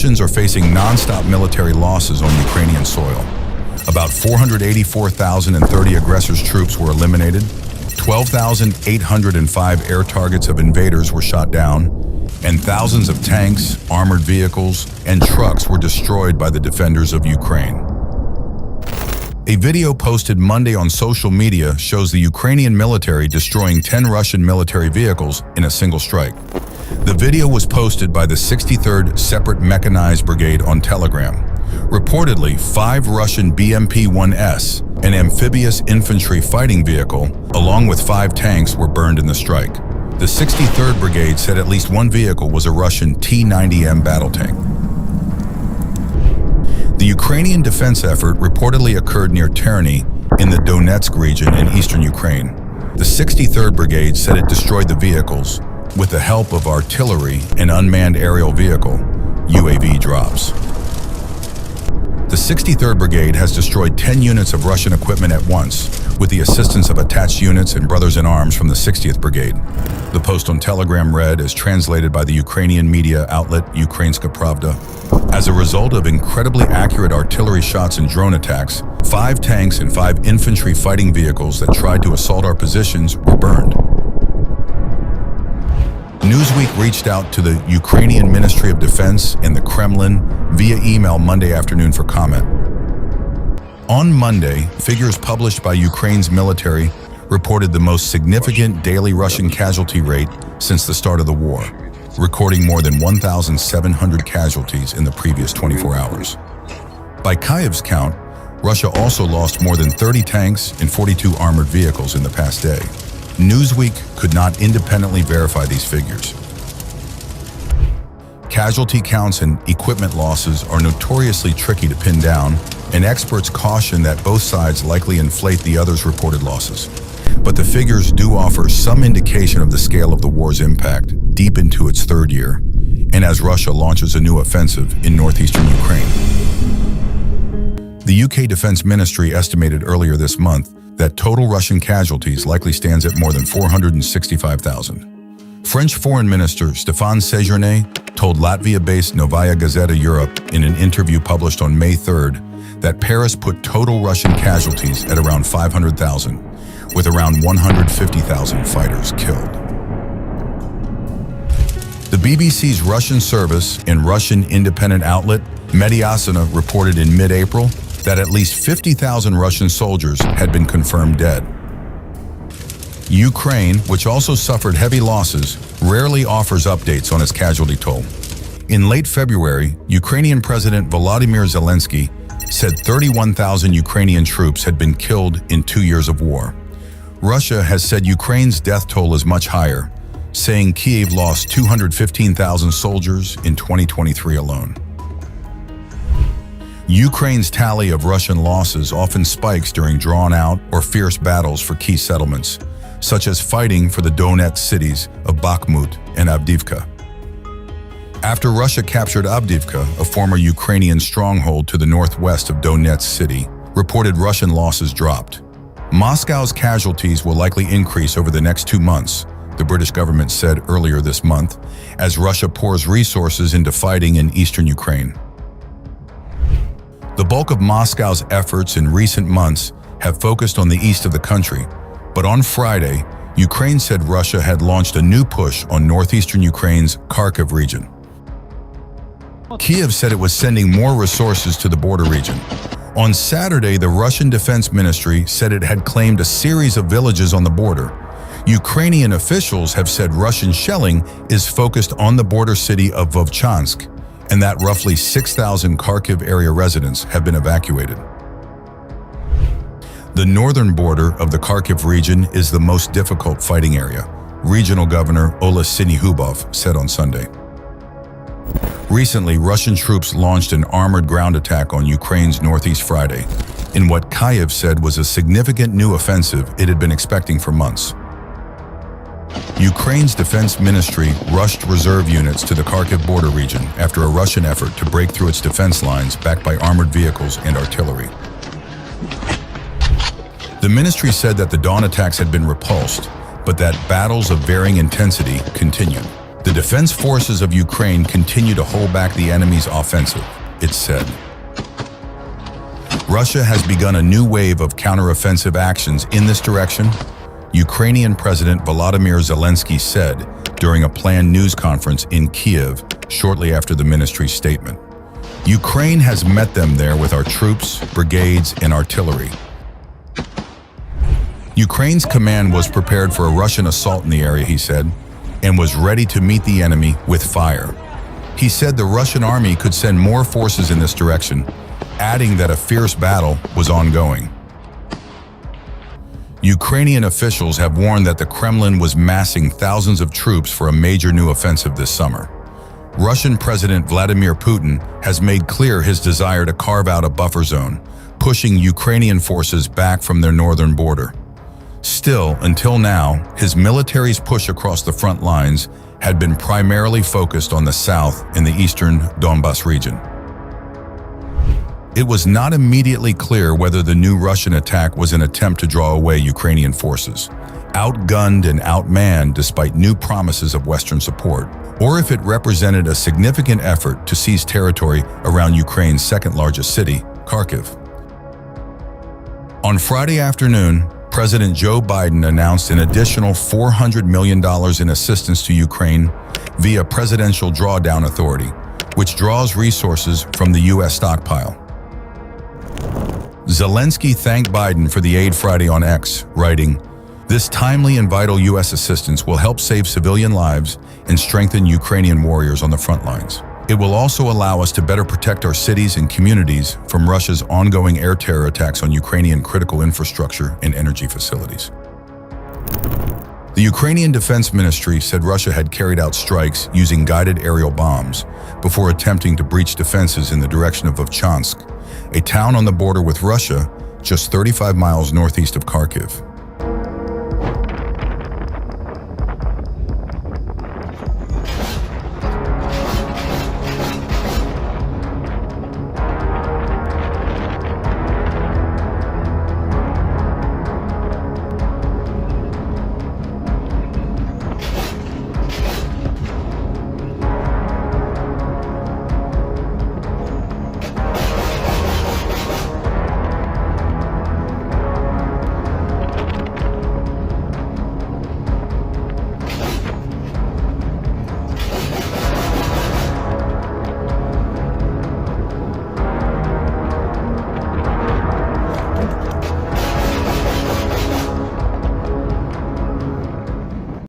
Russians are facing non-stop military losses on Ukrainian soil. About 484,030 aggressors' troops were eliminated, 12,805 air targets of invaders were shot down, and thousands of tanks, armored vehicles, and trucks were destroyed by the defenders of Ukraine. A video posted Monday on social media shows the Ukrainian military destroying 10 Russian military vehicles in a single strike. The video was posted by the 63rd Separate Mechanized Brigade on Telegram. Reportedly, 5 Russian BMP-1S, an amphibious infantry fighting vehicle, along with 5 tanks were burned in the strike. The 63rd Brigade said at least one vehicle was a Russian T-90M battle tank. The Ukrainian defense effort reportedly occurred near Terny in the Donetsk region in eastern Ukraine. The 63rd Brigade said it destroyed the vehicles with the help of artillery and unmanned aerial vehicle UAV drops. The 63rd Brigade has destroyed 10 units of Russian equipment at once, with the assistance of attached units and brothers-in-arms from the 60th Brigade. The post on Telegram read, as translated by the Ukrainian media outlet Ukrainska Pravda, as a result of incredibly accurate artillery shots and drone attacks, 5 tanks and 5 infantry fighting vehicles that tried to assault our positions were burned. Newsweek reached out to the Ukrainian Ministry of Defense and the Kremlin via email Monday afternoon for comment. On Monday, figures published by Ukraine's military reported the most significant daily Russian casualty rate since the start of the war, recording more than 1,700 casualties in the previous 24 hours. By Kyiv's count, Russia also lost more than 30 tanks and 42 armored vehicles in the past day. Newsweek could not independently verify these figures. Casualty counts and equipment losses are notoriously tricky to pin down, and experts caution that both sides likely inflate the other's reported losses. But the figures do offer some indication of the scale of the war's impact deep into its 3rd year, and as Russia launches a new offensive in northeastern Ukraine. The UK Defense Ministry estimated earlier this month that total Russian casualties likely stands at more than 465,000. French Foreign Minister Stéphane Séjourné told Latvia-based Novaya Gazeta Europe in an interview published on May 3rd that Paris put total Russian casualties at around 500,000, with around 150,000 fighters killed. The BBC's Russian service and Russian independent outlet Mediasina reported in mid-April that at least 50,000 Russian soldiers had been confirmed dead. Ukraine, which also suffered heavy losses, rarely offers updates on its casualty toll. In late February, Ukrainian President Volodymyr Zelensky said 31,000 Ukrainian troops had been killed in 2 years of war. Russia has said Ukraine's death toll is much higher, saying Kyiv lost 215,000 soldiers in 2023 alone. Ukraine's tally of Russian losses often spikes during drawn-out or fierce battles for key settlements, such as fighting for the Donetsk cities of Bakhmut and Avdiivka. After Russia captured Avdiivka, a former Ukrainian stronghold to the northwest of Donetsk city, reported Russian losses dropped. Moscow's casualties will likely increase over the next 2 months, the British government said earlier this month, as Russia pours resources into fighting in eastern Ukraine. The bulk of Moscow's efforts in recent months have focused on the east of the country, but on Friday, Ukraine said Russia had launched a new push on northeastern Ukraine's Kharkiv region. Kyiv said it was sending more resources to the border region. On Saturday, the Russian Defense Ministry said it had claimed a series of villages on the border. Ukrainian officials have said Russian shelling is focused on the border city of Vovchansk, and that roughly 6,000 Kharkiv area residents have been evacuated. The northern border of the Kharkiv region is the most difficult fighting area, Regional Governor Ola Syniehubov said on Sunday. Recently, Russian troops launched an armored ground attack on Ukraine's northeast Friday, in what Kyiv said was a significant new offensive it had been expecting for months. Ukraine's defense ministry rushed reserve units to the Kharkiv border region after a Russian effort to break through its defense lines backed by armored vehicles and artillery. The ministry said that the dawn attacks had been repulsed, but that battles of varying intensity continued. The defense forces of Ukraine continue to hold back the enemy's offensive, it said. Russia has begun a new wave of counteroffensive actions in this direction, Ukrainian President Volodymyr Zelensky said during a planned news conference in Kiev shortly after the ministry's statement. Ukraine has met them there with our troops, brigades, and artillery. Ukraine's command was prepared for a Russian assault in the area, he said, and was ready to meet the enemy with fire. He said the Russian army could send more forces in this direction, adding that a fierce battle was ongoing. Ukrainian officials have warned that the Kremlin was massing thousands of troops for a major new offensive this summer. Russian President Vladimir Putin has made clear his desire to carve out a buffer zone, pushing Ukrainian forces back from their northern border. Still, until now, his military's push across the front lines had been primarily focused on the south in the eastern Donbas region. It was not immediately clear whether the new Russian attack was an attempt to draw away Ukrainian forces, outgunned and outmanned despite new promises of Western support, or if it represented a significant effort to seize territory around Ukraine's second-largest city, Kharkiv. On Friday afternoon, President Joe Biden announced an additional $400 million in assistance to Ukraine via Presidential Drawdown Authority, which draws resources from the U.S. stockpile. Zelensky thanked Biden for the aid Friday on X, writing, "This timely and vital U.S. assistance will help save civilian lives and strengthen Ukrainian warriors on the front lines. It will also allow us to better protect our cities and communities from Russia's ongoing air terror attacks on Ukrainian critical infrastructure and energy facilities." The Ukrainian Defense Ministry said Russia had carried out strikes using guided aerial bombs before attempting to breach defenses in the direction of Vovchansk, a town on the border with Russia just 35 miles northeast of Kharkiv.